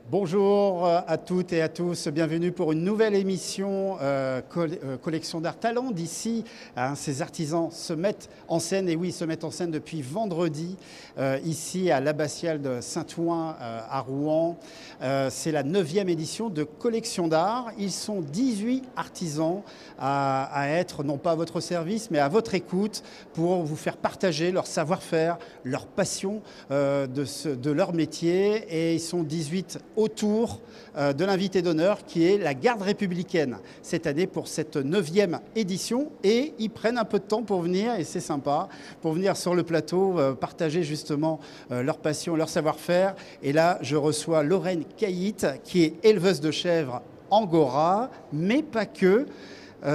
Bonjour à toutes et à tous, bienvenue pour une nouvelle émission Collection d'Art Talent d'ici. Ces artisans se mettent en scène, et oui, ils se mettent en scène depuis vendredi, ici à l'Abbatiale de Saint-Ouen à Rouen. C'est la 9e édition de Collection d'Art. Ils sont 18 artisans à être, non pas à votre service, mais à votre écoute pour vous faire partager leur savoir-faire, leur passion de leur métier. Et ils sont 18 autour de l'invité d'honneur qui est la garde républicaine cette année pour cette 9e édition, et ils prennent un peu de temps pour venir, et c'est sympa, pour venir sur le plateau partager justement leur passion, leur savoir-faire. Et là je reçois Lorraine Caït qui est éleveuse de chèvres angora, mais pas que.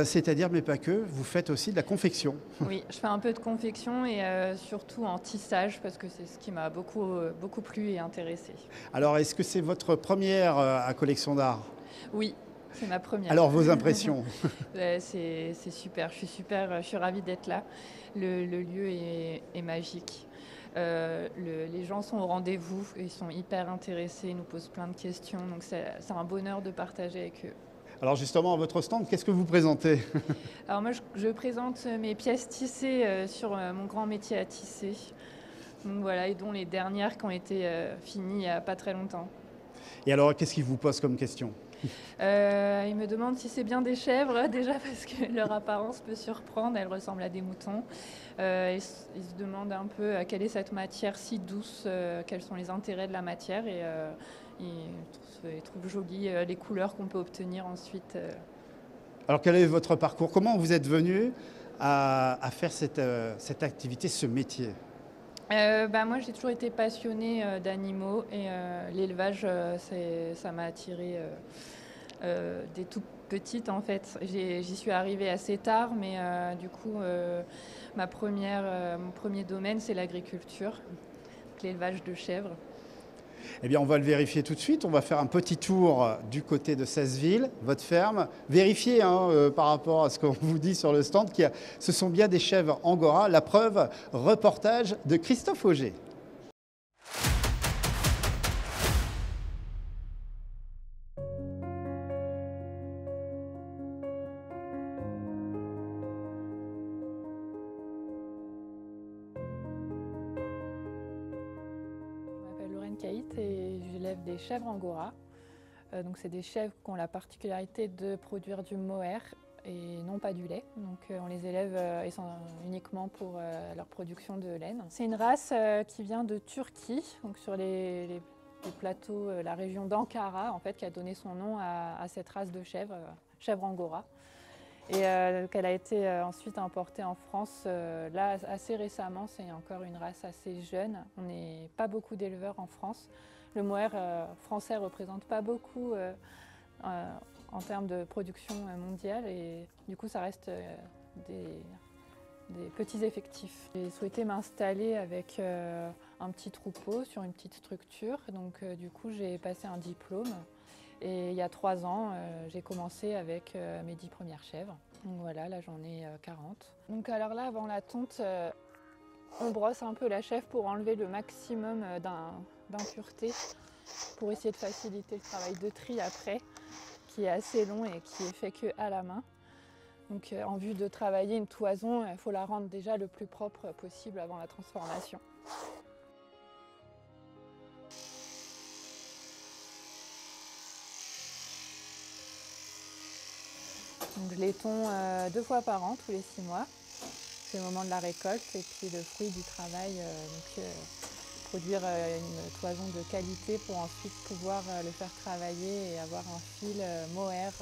C'est-à-dire, mais pas que, vous faites aussi de la confection. Oui, je fais un peu de confection et surtout en tissage parce que c'est ce qui m'a beaucoup plu et intéressé. Alors, est-ce que c'est votre première à Collection d'Art? Oui, c'est ma première. Alors, vos impressions? C'est super, je suis ravie d'être là. Le lieu est magique. Les gens sont au rendez-vous, ils sont hyper intéressés, ils nous posent plein de questions, donc c'est un bonheur de partager avec eux. Alors justement, à votre stand, qu'est-ce que vous présentez? Alors moi, je présente mes pièces tissées sur mon grand métier à tisser. Donc voilà, et dont les dernières qui ont été finies il n'y a pas très longtemps. Et alors, qu'est-ce qu'ils vous posent comme question? Ils me demandent si c'est bien des chèvres, déjà parce que leur apparence peut surprendre, elles ressemblent à des moutons. Ils se demandent un peu quelle est cette matière si douce, quels sont les intérêts de la matière, et ils trouvent jolies les couleurs qu'on peut obtenir ensuite. Alors, quel est votre parcours? Comment vous êtes venu à faire cette activité, ce métier? Moi, j'ai toujours été passionnée d'animaux, et l'élevage, ça m'a attirée des toutes petites en fait. J'y suis arrivée assez tard, mais du coup, mon premier domaine, c'est l'agriculture, l'élevage de chèvres. Eh bien, on va le vérifier tout de suite. On va faire un petit tour du côté de Cesseville, votre ferme. Vérifiez par rapport à ce qu'on vous dit sur le stand, ce sont bien des chèvres angora. La preuve, reportage de Christophe Auger. Caït, et j'élève des chèvres angora. Donc c'est des chèvres qui ont la particularité de produire du mohair et non pas du lait. Donc on les élève uniquement pour leur production de laine. C'est une race qui vient de Turquie, donc sur les plateaux, la région d'Ankara en fait, qui a donné son nom à cette race de chèvres, chèvre angora. Et qu'elle a été ensuite importée en France là assez récemment. C'est encore une race assez jeune. On n'est pas beaucoup d'éleveurs en France. Le mohair français ne représente pas beaucoup en termes de production mondiale, et du coup ça reste des petits effectifs. J'ai souhaité m'installer avec un petit troupeau sur une petite structure. Donc du coup j'ai passé un diplôme. Et il y a 3 ans, j'ai commencé avec mes 10 premières chèvres. Donc voilà, là j'en ai 40. Donc alors là, avant la tonte, on brosse un peu la chèvre pour enlever le maximum d'impuretés, pour essayer de faciliter le travail de tri après, qui est assez long et qui est fait qu'à la main. Donc en vue de travailler une toison, il faut la rendre déjà le plus propre possible avant la transformation. Donc je les tonds 2 fois par an, tous les 6 mois. C'est le moment de la récolte, et puis le fruit du travail, produire une toison de qualité pour ensuite pouvoir le faire travailler et avoir un fil mohair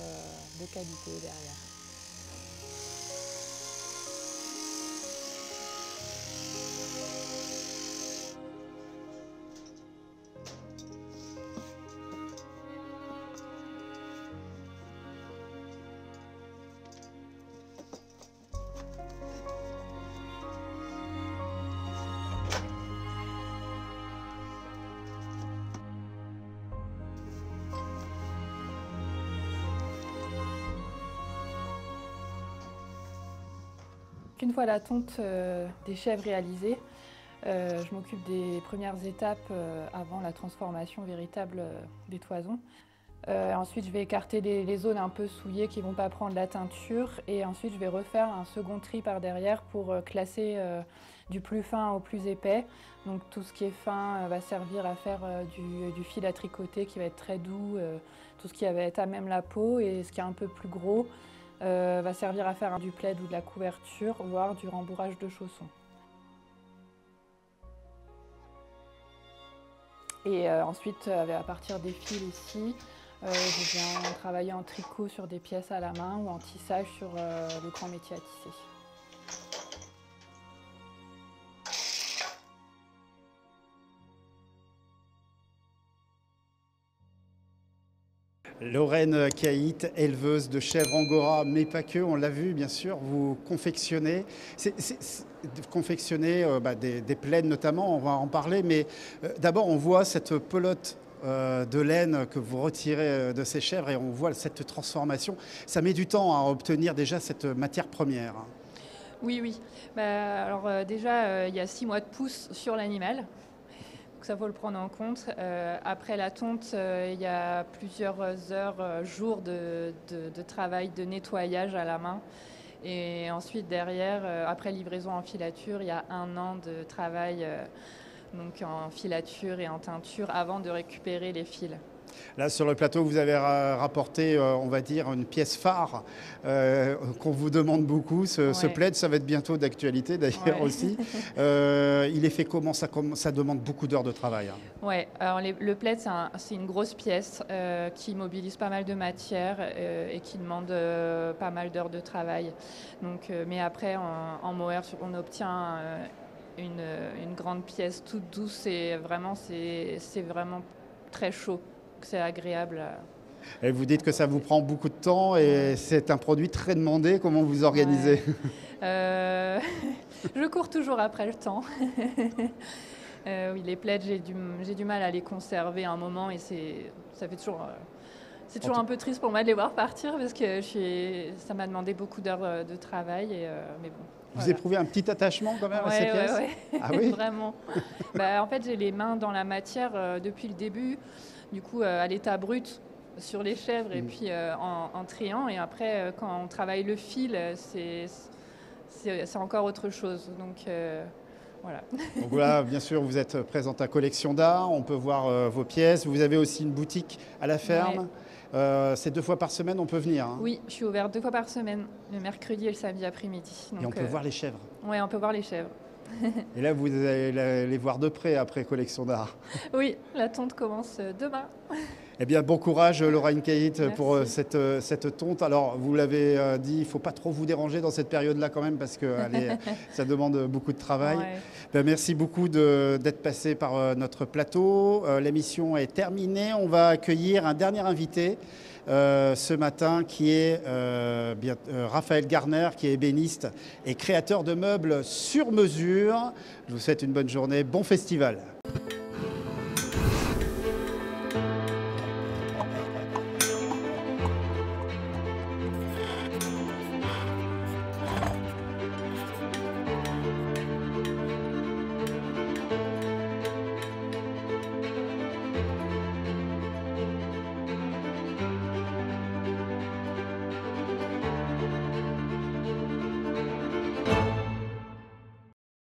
de qualité derrière. Une fois la tonte des chèvres réalisée, Je m'occupe des premières étapes avant la transformation véritable des toisons. Ensuite, je vais écarter les zones un peu souillées qui ne vont pas prendre la teinture et ensuite je vais refaire un second tri par derrière pour classer du plus fin au plus épais. Donc tout ce qui est fin va servir à faire du fil à tricoter qui va être très doux, tout ce qui va être à même la peau, et ce qui est un peu plus gros va servir à faire du plaid ou de la couverture, voire du rembourrage de chaussons. Et ensuite, à partir des fils ici, je viens travailler en tricot sur des pièces à la main ou en tissage sur le grand métier à tisser. Lorraine Caït, éleveuse de chèvres angora, mais pas que, on l'a vu bien sûr, vous confectionnez, des plaids notamment, on va en parler, mais d'abord on voit cette pelote de laine que vous retirez de ces chèvres et on voit cette transformation. Ça met du temps à obtenir déjà cette matière première. Oui, oui. Alors déjà, il y a 6 mois de pousse sur l'animal. Donc ça, faut le prendre en compte. Après la tonte, il y a plusieurs heures, jours de travail, de nettoyage à la main. Et ensuite, derrière, après livraison en filature, il y a 1 an de travail donc en filature et en teinture avant de récupérer les fils. Là, sur le plateau, vous avez rapporté, on va dire, une pièce phare qu'on vous demande beaucoup. Ce plaid, ça va être bientôt d'actualité d'ailleurs aussi. Il est fait comment? Ça demande beaucoup d'heures de travail. Oui, alors le plaid, c'est une grosse pièce qui mobilise pas mal de matière et qui demande pas mal d'heures de travail. Donc, mais après, en mohair, on obtient une grande pièce toute douce et vraiment, c'est vraiment très chaud. C'est agréable. Et vous dites que ça vous prend beaucoup de temps et c'est un produit très demandé. Comment vous organisez? Je cours toujours après le temps. Oui, les plaids, j'ai du mal à les conserver un moment et ça fait toujours... c'est toujours un peu triste pour moi de les voir partir parce que ça m'a demandé beaucoup d'heures de travail. Mais bon, vous éprouvez un petit attachement quand même à ces pièces? Ah oui. Vraiment. En fait, j'ai les mains dans la matière depuis le début. Du coup, à l'état brut sur les chèvres et puis en triant. Et après, quand on travaille le fil, c'est encore autre chose. Donc, voilà. Donc voilà, bien sûr, vous êtes présente à Collection d'Art. On peut voir vos pièces. Vous avez aussi une boutique à la ferme. C'est 2 fois par semaine, on peut venir. Oui, je suis ouverte 2 fois par semaine, le mercredi et le samedi après-midi. Et on peut voir les chèvres. Oui, on peut voir les chèvres. Et là, vous allez les voir de près après Collection d'Art. Oui, la tonte commence demain. Eh bien, bon courage, Lorraine Caït, pour cette tonte. Alors, vous l'avez dit, il ne faut pas trop vous déranger dans cette période-là quand même, parce que ça demande beaucoup de travail. Merci beaucoup d'être passé par notre plateau. L'émission est terminée. On va accueillir un dernier invité ce matin, qui est Raphaël Garner, qui est ébéniste et créateur de meubles sur mesure. Je vous souhaite une bonne journée, bon festival.